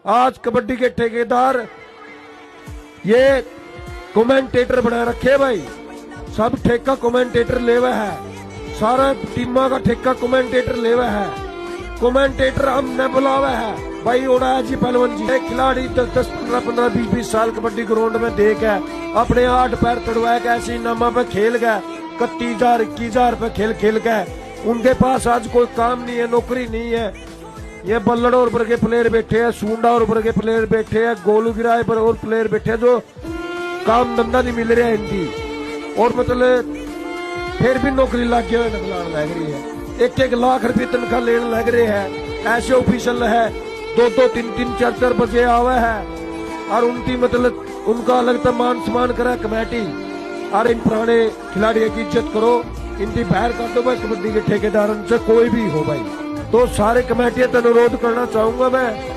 आज कबड्डी के ठेकेदार ये कमेंटेटर बना रखे भाई, सब ठेका कमेंटेटर लेवा है, सारा टीमा का ठेका कमेंटेटर लेवा है, कमेंटेटर हमने बुलावा है भाई। उड़ा जी पहलवान जी खिलाड़ी 10-10, 15-15, 20-20 साल कबड्डी ग्राउंड में देख है, अपने 8 पैर तोड़वा के ऐसे इनामा पे खेल गए, 31,000 21,000 पे खेल गए। उनके पास आज कोई काम नहीं है, नौकरी नहीं है। ये बल्लड़ और वर्गे प्लेयर बैठे हैं, सूंडा और वर्गे प्लेयर बैठे हैं, गोलू गिराए पर और प्लेयर बैठे हैं जो काम धंधा नहीं मिल रहा है इनकी, और मतलब फिर भी नौकरी लग गया लग रही है। 1-1 लाख रुपये तनख्वाह लेने लग रहे हैं। ऐसे ऑफिशियल है 2-2, 3-3, 4-4 बजे आवे है, और उनकी मतलब उनका लगता मान सम्मान करे कमेटी। और इन पुराने खिलाड़ियों की इज्जत करो, इनकी बाहर कर दो भाई कबड्डी के ठेकेदारों से, कोई भी हो भाई। तो सारे कमेटियों से अनुरोध करना चाहूंगा मैं